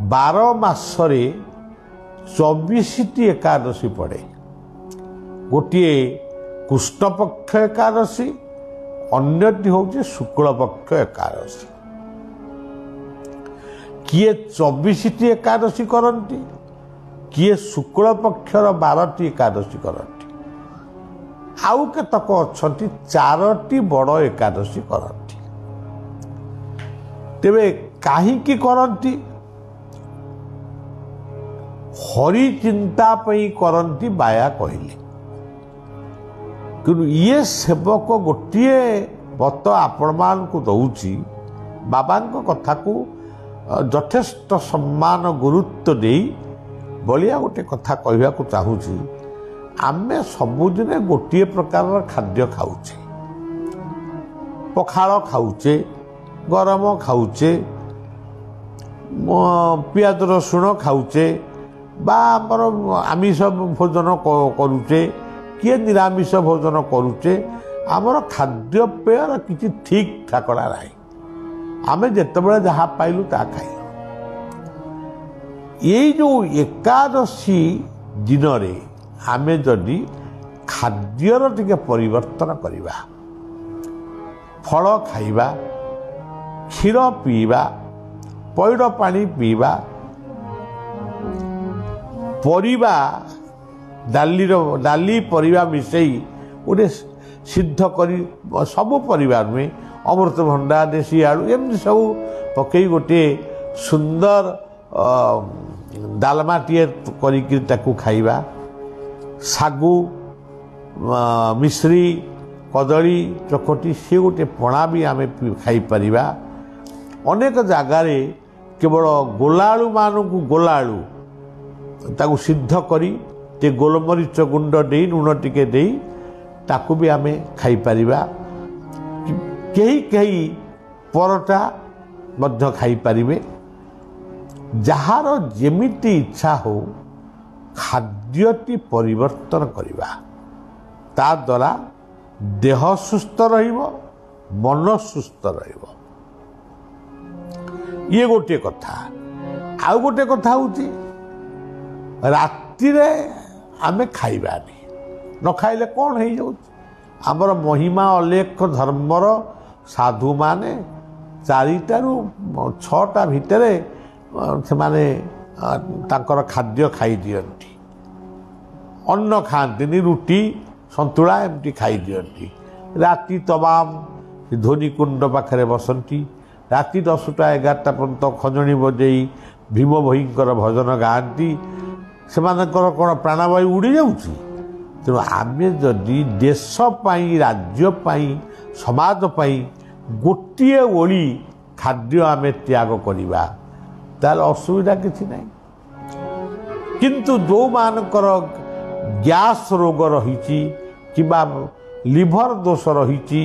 12 ମାସରେ 24ଟି ଏକାଦଶୀ ପଡ଼େ। ଗୋଟିଏ କୃଷ୍ଣପକ୍ଷ ଏକାଦଶୀ, ଅନ୍ୟଟି ହେଉଛି ଶୁକ୍ଳପକ୍ଷ ଏକାଦଶୀ। କିଏ 24ଟି ଏକାଦଶୀ କରନ୍ତି, କିଏ ଶୁକ୍ଳପକ୍ଷର 12ଟି ଏକାଦଶୀ କରନ୍ତି, ଆଉ କେତେକ ଅଛନ୍ତି 4ଟି ବଡ଼ ଏକାଦଶୀ କରନ୍ତି। ତେବେ କାହିଁକି କରନ୍ତି? ହରି ଚିନ୍ତା ପାଇଁ କରନ୍ତି ବାୟା କହିଲେ। କିନ୍ତୁ ଇଏ ସେବକ ଗୋଟିଏ ମତ ଆପଣମାନଙ୍କୁ ଦେଉଛି, ବାବାଙ୍କ କଥାକୁ ଯଥେଷ୍ଟ ସମ୍ମାନ ଗୁରୁତ୍ୱ ଦେଇ ବଳିଆ ଗୋଟେ କଥା କହିବାକୁ ଚାହୁଁଛି। ଆମେ ସବୁଦିନେ ଗୋଟିଏ ପ୍ରକାରର ଖାଦ୍ୟ ଖାଉଛେ, ପଖାଳ ଖାଉଛେ, ଗରମ ଖାଉଛେ, ପିଆଜ ରସୁଣ ଖାଉଛେ, ବା ଆମର ଆମିଷ ଭୋଜନ କରୁଛେ, କିଏ ନିରାମିଷ ଭୋଜନ କରୁଛେ। ଆମର ଖାଦ୍ୟପେୟର କିଛି ଠିକ୍ ଠାକଣା ନାହିଁ। ଆମେ ଯେତେବେଳେ ଯାହା ପାଇଲୁ ତାହା ଖାଇଲୁ। ଏଇ ଯେଉଁ ଏକାଦଶୀ ଦିନରେ ଆମେ ଯଦି ଖାଦ୍ୟର ଟିକେ ପରିବର୍ତ୍ତନ କରିବା, ଫଳ ଖାଇବା, କ୍ଷୀର ପିଇବା, ପଇଡ଼ ପାଣି ପିଇବା, ପରିବା ଡାଲି ପରିବା ମିଶେଇ ଗୋଟେ ସିଦ୍ଧ କରି, ସବୁ ପରିବା ନୁହେଁ, ଅମୃତଭଣ୍ଡା, ଦେଶୀ ଆଳୁ, ଏମିତି ସବୁ ପକେଇ ଗୋଟିଏ ସୁନ୍ଦର ଡାଲମାଟିଏ କରିକି ତାକୁ ଖାଇବା। ଶାଗୁ, ମିଶ୍ରି, କଦଳୀ ଚକଟି ସିଏ ଗୋଟେ ପଣା ବି ଆମେ ଖାଇପାରିବା। ଅନେକ ଜାଗାରେ କେବଳ ଗୋଲାଳୁ ମାନଙ୍କୁ ଗୋଲାଳୁ ତାକୁ ସିଦ୍ଧ କରି ଟିକେ ଗୋଲମରିଚ ଗୁଣ୍ଡ ଦେଇ, ଲୁଣ ଟିକେ ଦେଇ ତାକୁ ବି ଆମେ ଖାଇପାରିବା। କେହି କେହି ପରଟା ମଧ୍ୟ ଖାଇପାରିବେ। ଯାହାର ଯେମିତି ଇଚ୍ଛା ହଉ ଖାଦ୍ୟଟି ପରିବର୍ତ୍ତନ କରିବା, ତା ଦ୍ୱାରା ଦେହ ସୁସ୍ଥ ରହିବ, ମନ ସୁସ୍ଥ ରହିବ। ଇଏ ଗୋଟିଏ କଥା। ଆଉ ଗୋଟେ କଥା ହେଉଛି ରାତିରେ ଆମେ ଖାଇବାନି। ନ ଖାଇଲେ କ'ଣ ହେଇଯାଉଛି? ଆମର ମହିମା ଅଲେଖ ଧର୍ମର ସାଧୁମାନେ 4ଟାରୁ 6ଟା ଭିତରେ ସେମାନେ ତାଙ୍କର ଖାଦ୍ୟ ଖାଇଦିଅନ୍ତି। ଅନ୍ନ ଖାଆନ୍ତିନି, ରୁଟି ସନ୍ତୁଳା ଏମିତି ଖାଇଦିଅନ୍ତି। ରାତି ତମାମ ଧ୍ୱନିକୁଣ୍ଡ ପାଖରେ ବସନ୍ତି। ରାତି 10ଟା 11ଟା ପର୍ଯ୍ୟନ୍ତ ଖଞ୍ଜଣି ବଜେଇ ଭୀମ ଭୋଇଙ୍କର ଭଜନ ଗାଆନ୍ତି। ସେମାନଙ୍କର କ'ଣ ପ୍ରାଣବାୟୁ ଉଡ଼ି ଯାଉଛି? ତେଣୁ ଆମେ ଯଦି ଦେଶ ପାଇଁ, ରାଜ୍ୟ ପାଇଁ, ସମାଜ ପାଇଁ ଗୋଟିଏ ଓଳି ଖାଦ୍ୟ ଆମେ ତ୍ୟାଗ କରିବା, ତାହେଲେ ଅସୁବିଧା କିଛି ନାହିଁ। କିନ୍ତୁ ଯେଉଁମାନଙ୍କର ଗ୍ୟାସ୍ ରୋଗ ରହିଛି କିମ୍ବା ଲିଭର ଦୋଷ ରହିଛି,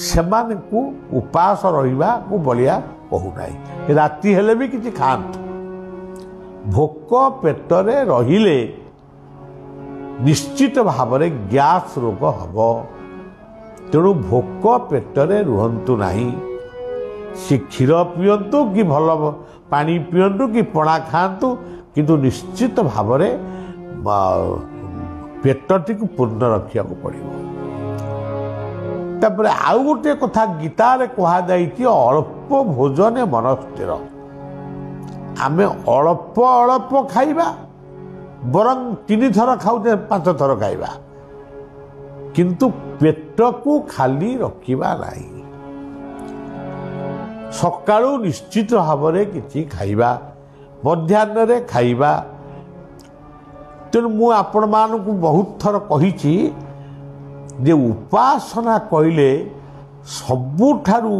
ସେମାନଙ୍କୁ ଉପାସ ରହିବାକୁ ବଳିଆ କହୁନାହିଁ। ରାତି ହେଲେ ବି କିଛି ଖାଆନ୍ତୁ। ଭୋକ ପେଟରେ ରହିଲେ ନିଶ୍ଚିତ ଭାବରେ ଗ୍ୟାସ୍ ରୋଗ ହେବ। ତେଣୁ ଭୋକ ପେଟରେ ରୁହନ୍ତୁ ନାହିଁ। ସେ କ୍ଷୀର ପିଅନ୍ତୁ କି ଭଲ ପାଣି ପିଅନ୍ତୁ କି ପଣା ଖାଆନ୍ତୁ, କିନ୍ତୁ ନିଶ୍ଚିତ ଭାବରେ ପେଟଟିକୁ ପୂର୍ଣ୍ଣ ରଖିବାକୁ ପଡ଼ିବ। ତାପରେ ଆଉ ଗୋଟିଏ କଥା ଗୀତାରେ କୁହାଯାଇଛି, ଅଳ୍ପ ଭୋଜନେ ମନ ସ୍ଥିର। ଆମେ ଅଳ୍ପ ଅଳ୍ପ ଖାଇବା, ବରଂ 3 ଥର ଖାଉଛେ 5 ଥର ଖାଇବା, କିନ୍ତୁ ପେଟକୁ ଖାଲି ରଖିବା ନାହିଁ। ସକାଳୁ ନିଶ୍ଚିତ ଭାବରେ କିଛି ଖାଇବା, ମଧ୍ୟାହ୍ନରେ ଖାଇବା। ତେଣୁ ମୁଁ ଆପଣମାନଙ୍କୁ ବହୁତ ଥର କହିଛି ଯେ ଉପାସନା କହିଲେ ସବୁଠାରୁ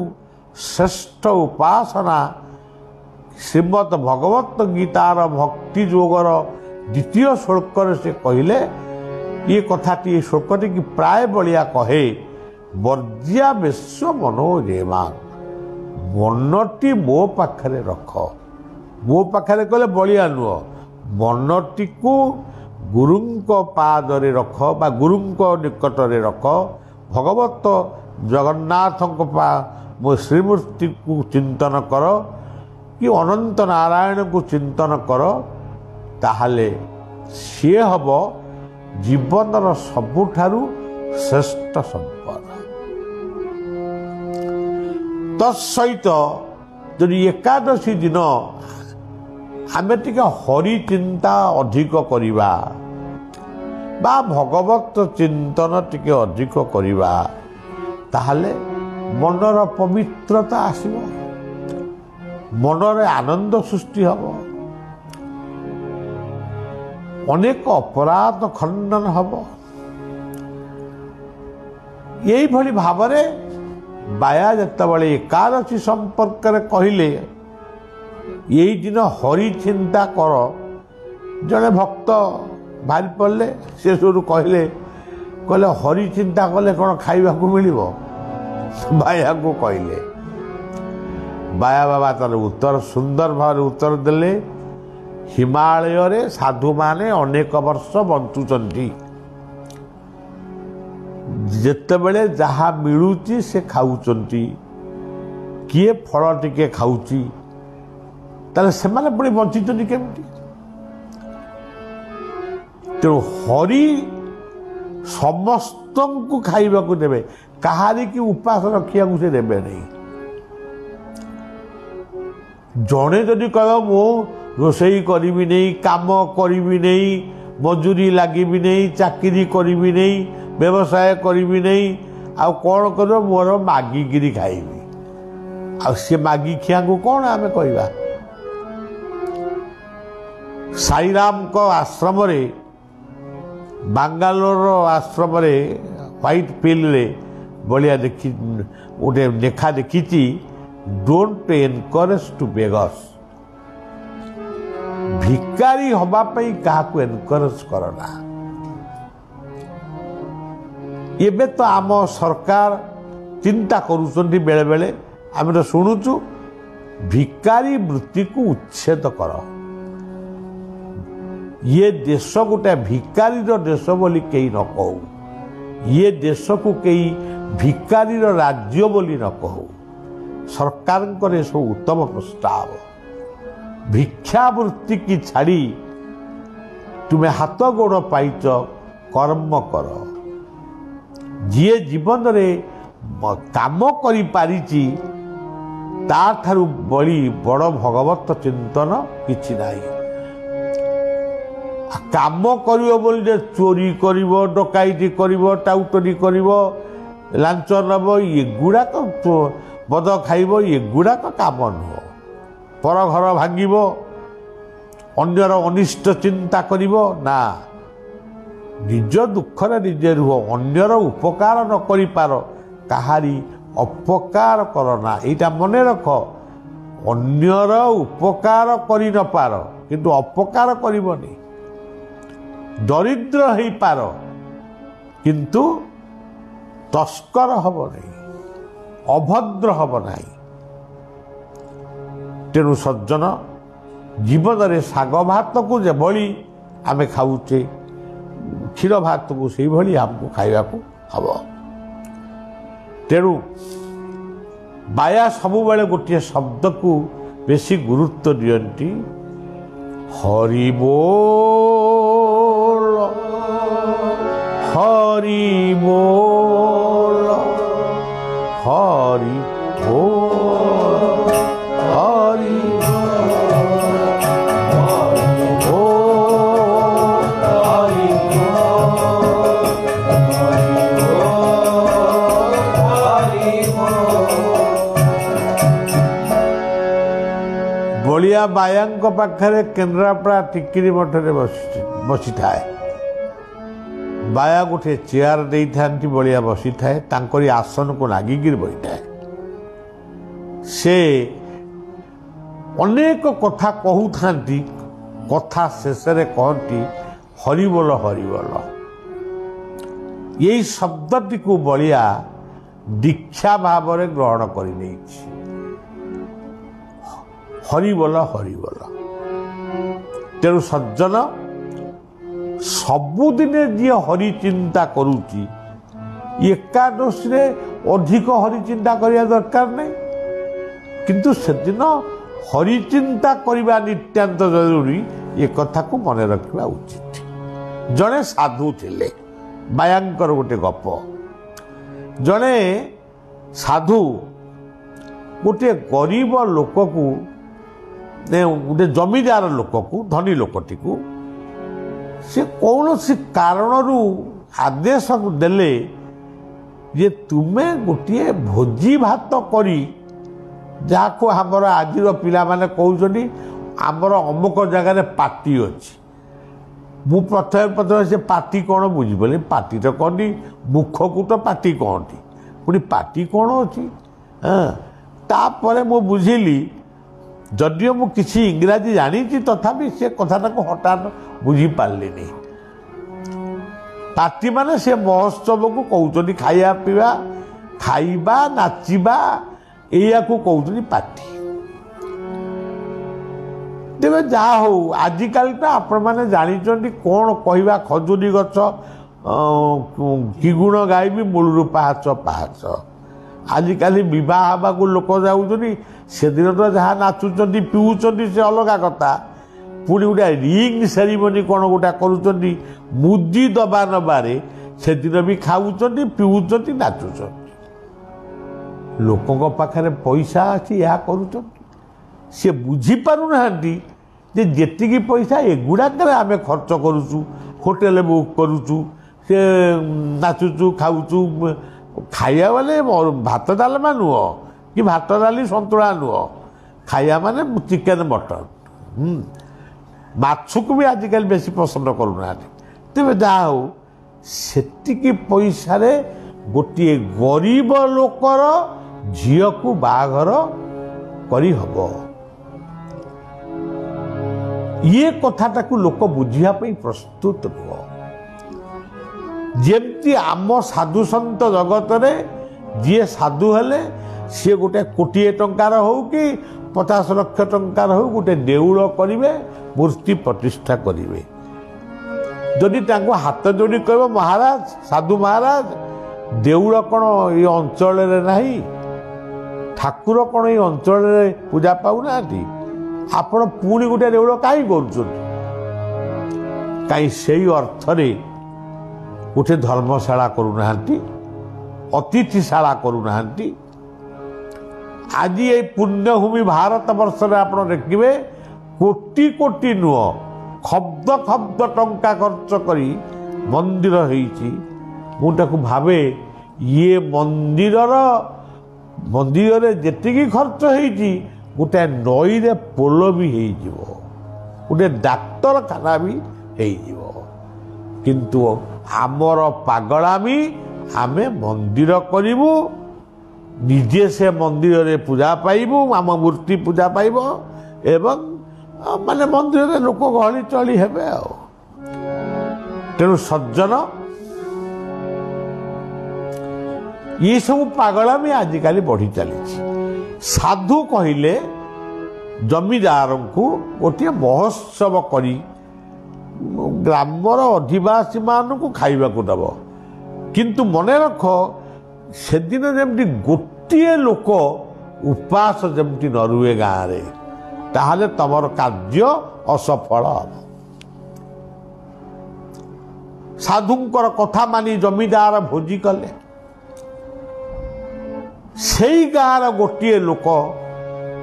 ଶ୍ରେଷ୍ଠ ଉପାସନା ଶ୍ରୀମଦ୍ ଭଗବତ ଗୀତାର ଭକ୍ତି ଯୋଗର 2ୟ ଶ୍ଳୋକରେ ସେ କହିଲେ, ये कथाटी श्लोकटी की प्राय बलिया कहे वर्जिया विश्व मनोरेमा मनटी मो पाखरे रख मो पाखरे कहले बलिया नुह मनटी को गुरुंक पादरे रख बा गुरुंक निकटरे रख भगवत जगन्नाथ मो श्रीमूर्ति को चिंतन कर कि अनंत नारायण को चिंतन कर ताहले सी हम जीवनर सबुठारु श्रेष्ठ संपद। तत्सहित यदि एकादशी दिन आमे टिके हरि चिंता अधिक करिबा बा भगवत चिंतन टिके अधिक करिबा ताहले मनर पवित्रता आसिबो, मनरे आनंद सृष्टि हब, अनेक अपराध खंडन हब। यही भली भावरे बाया जतबले एकादशी संपर्क रे कहिले यही दिन हरि चिंता कर जड़े भक्त भारी पड़े से सब कहले कहले हरि चिंता कले कौन खाइबा को मिलिबो बाया को कहले बाया बाबा तार उत्तर सुंदर भाव उत्तर देले हिमालय रे साधु माने अनेक वर्ष बंचुचंती जेतेबेले जहा मिलुची से खाउचंती किए फल टिके खाउची ताले सेमाने पुणी बंचिचंती केमती। तेणु हरि समस्त को खाइबा को देबे कहारी की उपास रखिया को से देबे नहीं। जड़े जदि कह मो रोसई करी नहीं काम करी नहीं मजूरी लगी नहीं चाकरी करी नहीं व्यवसाय करी नहीं आउ कौन कर मोर मागिकी खाइबी आ सी मागी खिया को कौन आम कहवा। साईराम को आश्रम रे बांगालोर आश्रम रे व्हाइट पिल रे बलिया देखी गोटे लेखा देखी डोंट एनकरेज टू बेगर्स भिकारी हवा पई कहा को एनकरेज करना। एबे तो आम सरकार चिंता करुचंती बेले बेले आम तो शुणुचु भिकारी वृत्ति को उच्छेद कर। ये देश गोटे भिकारी देश बोली कई न कहू, ये देश को कई भिकारी राज्य बोली न कहू। सरकार सब उत्तम प्रस्ताव भिक्षावृत्ति की छाड़ी तुम्हें हाथ गोड़ पाइच कर्म कर। जी जीवन रे काम करी पारिची ताठारु बड़ी बड़ भगवत चिंतन किछि नाही। काम करिवो बोली जे चोरी करिवो डकाइती करिवो टाउटरी करिवो लांच नबो ये गुड़ा तो बद खाइबो ये गुड़ा तो काम नुह। पर घर भांगिबो अन्यर अनिष्ट चिंता करिवो ना निज दुख निजे रुह अन्यर उपकार न करि पार कहारी अपकार करना। एटा मने रख अन्यर उपकार करि न पार किंतु अपकार करिवनी। दरिद्र हेई पार किंतु तस्कर हब नहीं अभद्र हब नहीं। तेणु सज्जन जीवन रे साग भात को जे भली आमे खाऊचे क्षीर भात को से भली हमको खाइबा को हब। तेणु बाया सबु बेले गोटे शब्द को बेसी गुरुत्व दियंती हरि बोल हरि बोल हरि बोल हरि बलिया बाया पाखे केन्द्रापड़ा टिकिरी मठरे बसी थाए। बाया गोटे चेयर दे था बलिया बसी थाए तांकरी आसन को लागिकी बही थाए। से अनेक कथा कहू था कथा शेष कहती हरिबोल हरिबोल। यही शब्दटी को बलिया दीक्षा भाव में ग्रहण कर हरिबोल हरिबोल। तेणु सज्जन सबुदिने जी हरि चिंता करुची एकादशी अधिक हरि चिंता करने दरकार नहीं किंतु से दिन हरिचिंता करवा नित्यांत जरूरी ये कथा को मन रखा उचित। जड़े साधु थिले बायांकर गोटे गप जड़े साधु गोटे गरीब लोक को गोटे जमीदार लोक को धनी लोकटी को से कौन सी कारण आदेश देले जे तुम्हें गोटे भोजी भात करी जहाँ आमर आज पिला माने कहते आमर अमुक जगार पार्टी अच्छी मु प्रथम से पार्टी कौन बुझीपरि पार्टी तो कहती मुख को तो पार्टी कहती पुणी पार्टी कौन अच्छी तापर मु बुझिली जदियो मु किसी इंग्राजी जानी तथापि से कथाटा को हठात बुझीपारे पार्टी माने से महोत्सव को कहते खाया पीवा खाइबा नाचिबा या कहते पार्टी। तेरे जहा हो आजिकल तो आपण मैंने जानी कौन कहवा खजुरी गछ कि गुण गायबी मूलू पाहाच पाहाच आजिकल बह को लोक जाऊँगी से दिन तो जहाँ नाचुंट पीऊँच से अलग कथा पुणी गोटे रिंग सेरिमनी कौन गोटा करुँच मुदी दबा नबारे से दिन भी खाऊँच पीऊँच नाचुंट लोकों पाखे पैसा अच्छी या करुँच सी बुझीपारूना जी पैसा एगुड़ाक आम खर्च करुचु होटेल बुक करुचु से नाचुचु खाऊचु खाइया वाले भात डालमा नुह कि भात डाली सतुला नुह खाइया माने चिकेन मटन माछ को भी आजिकल बेसी पसंद करूना तेज जहा हो सेतिकी पैसा गोटे गरीब लोकर झील को बाघर करी हबो ये कथाटा को लोक बुझिया प्रस्तुत नुह जमती आम साधु सन्त जगत रे जी साधु हेले सी गोटे कोटिए टंकार हो कि 50 लाख टंकार हो गोटे देउल करिवे मूर्ति प्रतिष्ठा करिवे जदि तांको हाथ जोड़ी कहबो महाराज साधु महाराज देउल कौन ये अंचल नहीं ठाकुर कौन ये अंचल पूजा पाऊना आपण पुणी गोटे देउल कहीं कहीं से अर्थरे गोटे धर्मशाला करूना अतिथिशाला करूना आज ये पुण्यभूमि भारत वर्ष में आप देखिए कोटि कोटि नुह खब्द खब्द टंका खर्च करी मंदिर होईची मुझे भावे ये मंदिर जेतिकी खर्च होईची गोटे नई रे पोल भी हो गोटे डाक्तरखाना भी हो किंतु आमर पागलामी आमे मंदिर करिबु निजे से मंदिर रे पूजा पाइबु आम मूर्ति पूजा पाइब एवं माने मंदिर रे लोक गहली चली हेबे आ तेणु सज्जन ये सब पागलामी आजिकल बढ़ी चली साधु कहले जमीदार को गोटे महोत्सव करी ग्रामर अधिवासी मान को खाइबा को दब किंतु मन रख से दिन जमती गोटे लोक उपास जमती न रुए गाँव रे ताहले तमर कार्य असफल हम साधुंकर कथा मानी जमीदार भोजी कले से गाँव गोटे लोक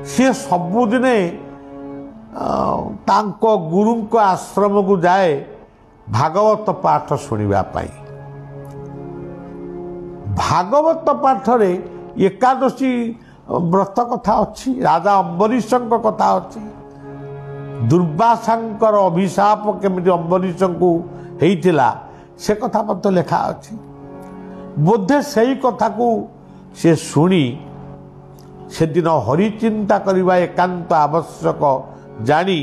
सी सबुदिने तांको गुरुंक आश्रम को जाए भागवत पाठ सुनिबा पाई भागवत पाठ रे एकादशी व्रत कथा अच्छी राजा अम्बरीशंक कथा अच्छी दुर्वासांकर अभिशाप केमिति अम्बरीशंकु हेइतिला से कथा मत लेखा अच्छी बोधे सही कथा को से शुणी से दिन हरिचिंता करवा एकांत आवश्यक जानी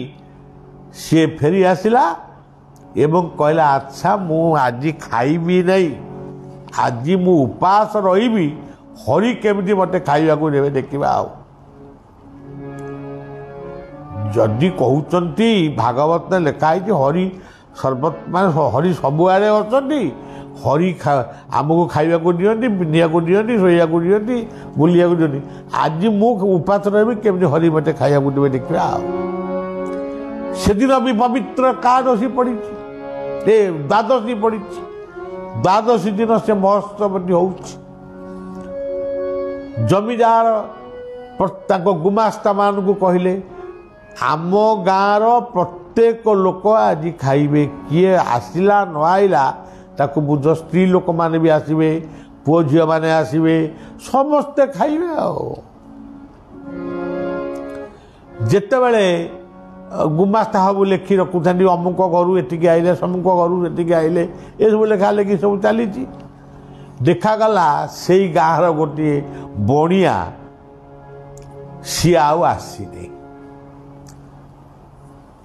सी फेरी आसला एवं कहला अच्छा मु आज खाइबी नहीं आज मु उपास रही हरि केमिति मते खाइबा को देबे देखिबा आ जदि कहउचंती भागवत ने लिखा है हरि सर्वत मान हरि सबुआड़े अछंती हरि आमको खाइबा दियंती पिंधिया दियंती शोया दियंती बुलिया दियंती आज मु उपास रही केमती हरि मत खाइबा देवे देखा से दिन भी पवित्र एकादशी पड़ी द्वादशी पड़ी द्वादशी दिन से महोत्सवटी हो जमीदार गुमास्ता मान को कहले आम गाँव प्रत्येक लोक आज खाइबे किए आसला न आइला ताको बुझ स्त्री लोक माने भी आसबे पुओ झियो माने आसबे समस्ते खाइबे जेते बेले गुमास्ता हबु लेखि रखुथानी अमुक घर एटिक आइले समुक घर एटिक आइले ये सब लेखा लेखि सब चली देखागला से गाँव गोटे बणिया सी आसनी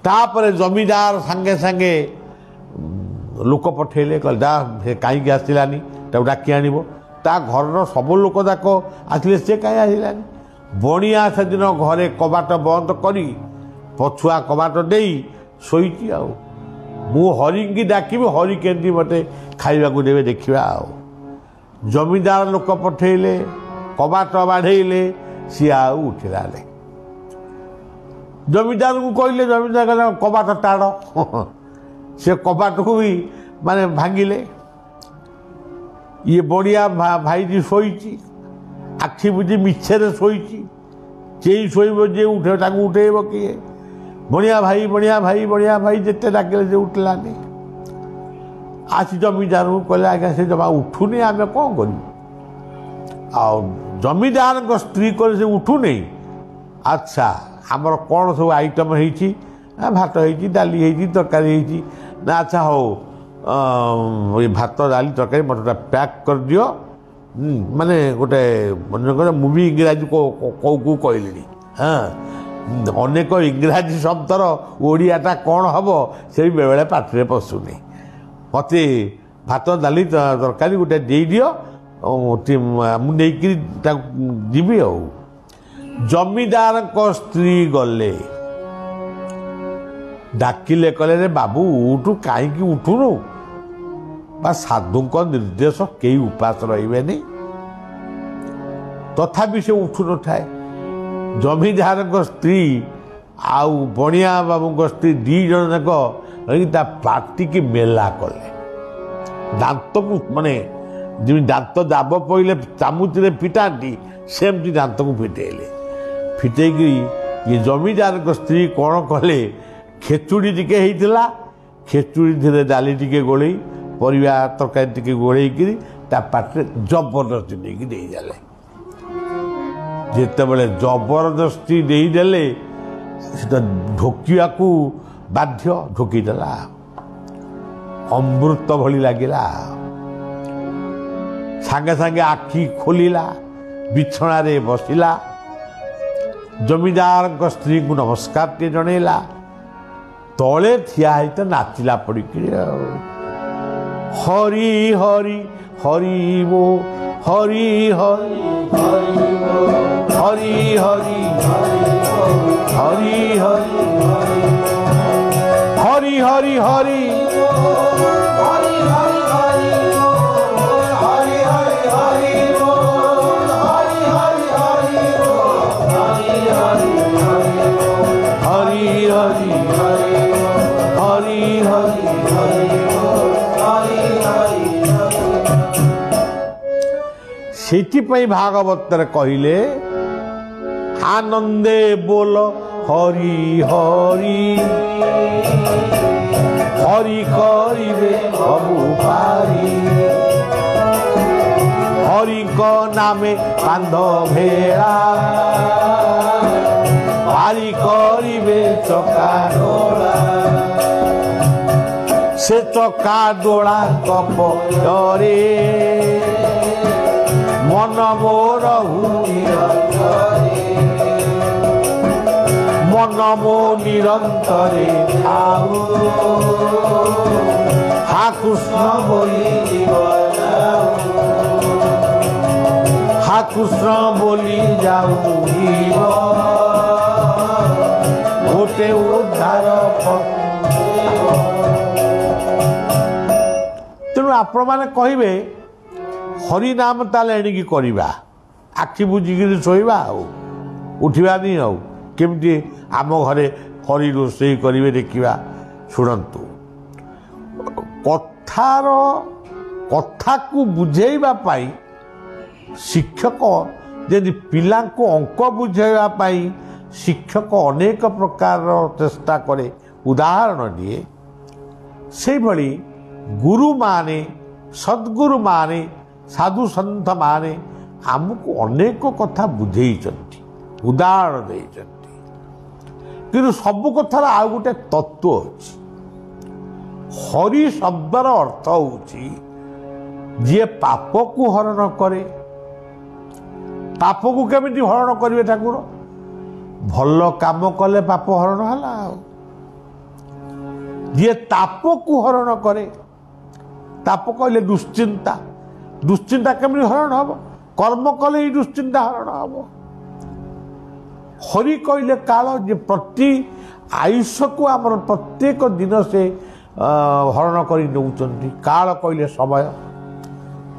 तापर जमीदार सांगे सांगे लोक पठेले कह कहीं आसलानी डाकी आण ता घर सब लोक जाक आसले सी कहीं आसलानी बणिया से दिन घरे कबाट बंद करी पछुआ कबाट दे शोची मु हरि की डाकबी हरि केमती मते खाइबा देवे देखा जमीदार लोक पठेले कबाट बाढ़ेले सी उठिला जमीदार को कहले जमीदार कबाट टाड़ से कबाट को भी माने भांगिले ये बड़िया भाईजी शोची आखि बुझी मिछे शोची चेई शोब जे उठे उठेब किए बड़िया भाई बड़िया भाई बड़िया भाई जिते डाकिले से उठलानी आसी जमीदार को कहले आज्ञा से जमा उठुनी आम कौन कर जमीदार स्त्री कर से उठुनी अच्छा आमर कौन सब आइटम होती भात होती डाली होती तरकारी होती ना अच्छा हो ये भात डाली तरकारी मत पैक कर दियो माने गोटे मुझे इंग्राजी को कहली हाँ अनेक इंग्राजी शब्दर ओडियाटा कौन हम से बेले पाटे पशुनी मत भात डाली तरकारी गोटे दे दियो मुझे जीवी आ जमीदार को स्त्री गले डाकिले कहले रे बाबू उठू कहीं उठुनु बा साधु निर्देश कई उपास रही तथापि से उठु न थाए जमीदार को स्त्री आउ बणिया बाबू को स्त्री दी जन जाक पार्टी की मेला कले दांत को माने जमी दांत दाब पड़े चामुच फिटाती सेमती दांत को फिटेले फिटेकी ये जमीदार को स्त्री कौन कले खेचुड़ी टिके होता खेचुड़ी थे डाली टिके गोले परिवा तरकारी टिके गोलेकरी पाटे जबरदस्ती नहीं देले जिते बड़े जबरदस्ती देदेले ढोकिया को बाध्य ढोकीदेला अमृत भली लगिला सांगे सांगे आखि खोलिला बिछना रे बसिला जमीदार को स्त्री को नमस्कार टे जनइला तले ठिया तो नाचिला पड़ी हरि हरि हरि वो हरि हरि हरि हरि हरि हरि हरि हरि से भागवत कहले आनंदे बोल हरि हरि हरि करिबे सबु पारी हरि को नामे कांध भेड़ा पारी करिबे चका डोला से चका डोला कप डरे मन मोर मन मो निरंतरे खाऊ हा कृष्ण बोली हा कृष्ण बोली जाऊ गोटे उद्धार तेणु ଆପଣ ମାନେ କହିବେ ହରିନାମ ତାହେଲେ ଏଣିକି କରିବା, ଆଖି ବୁଝିକିରି ଶୋଇବା ଆଉ ଉଠିବାନି ଆଉ କେମିତି ଆମ ଘରେ ହରି ରୋଷେଇ କରିବେ ଦେଖିବା। ଶୁଣନ୍ତୁ, କଥାକୁ ବୁଝେଇବା ପାଇଁ ଶିକ୍ଷକ ଯଦି ପିଲାଙ୍କୁ ଅଙ୍କ ବୁଝାଇବା ପାଇଁ ଶିକ୍ଷକ ଅନେକ ପ୍ରକାରର ଚେଷ୍ଟା କରେ, ଉଦାହରଣ ଦିଏ, ସେଇଭଳି ଗୁରୁମାନେ, ସଦ୍ଗୁରୁମାନେ, ସାଧୁସନ୍ଥମାନେ ଆମକୁ ଅନେକ କଥା ବୁଝେଇଛନ୍ତି, ଉଦାହରଣ ଦେଇଛନ୍ତି। କିନ୍ତୁ ସବୁ କଥାର ଆଉ ଗୋଟେ ତତ୍ତ୍ୱ ଅଛି। ହରି ଶବ୍ଦର ଅର୍ଥ ହେଉଛି ଯିଏ ପାପକୁ ହରଣ କରେ। ପାପକୁ କେମିତି ହରଣ କରିବେ ଠାକୁର? ଭଲ କାମ କଲେ ପାପ ହରଣ ହେଲା। ଆଉ ଯିଏ ତାପକୁ ହରଣ କରେ, ତାପ କହିଲେ ଦୁଶ୍ଚିନ୍ତା, ଦୁଶ୍ଚିନ୍ତା କେମିତି ହରଣ ହବ? କର୍ମ କଲେ ଏଇ ଦୁଶ୍ଚିନ୍ତା ହରଣ ହବ। ହରି କହିଲେ କାଳ, ଯେ ପ୍ରତି ଆୟୁଷକୁ ଆମର ପ୍ରତ୍ୟେକ ଦିନ ସେ ହରଣ କରି ନେଉଛନ୍ତି। କାଳ କହିଲେ ସମୟ,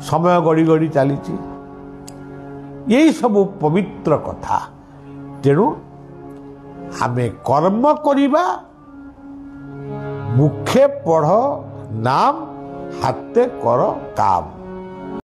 ସମୟ ଗଡ଼ି ଗଡ଼ି ଚାଲିଛି। ଏଇ ସବୁ ପବିତ୍ର କଥା। ତେଣୁ ଆମେ କର୍ମ କରିବା, ମୁଖେ ପଢ଼ ନାମ, ହାତେ କର କାମ।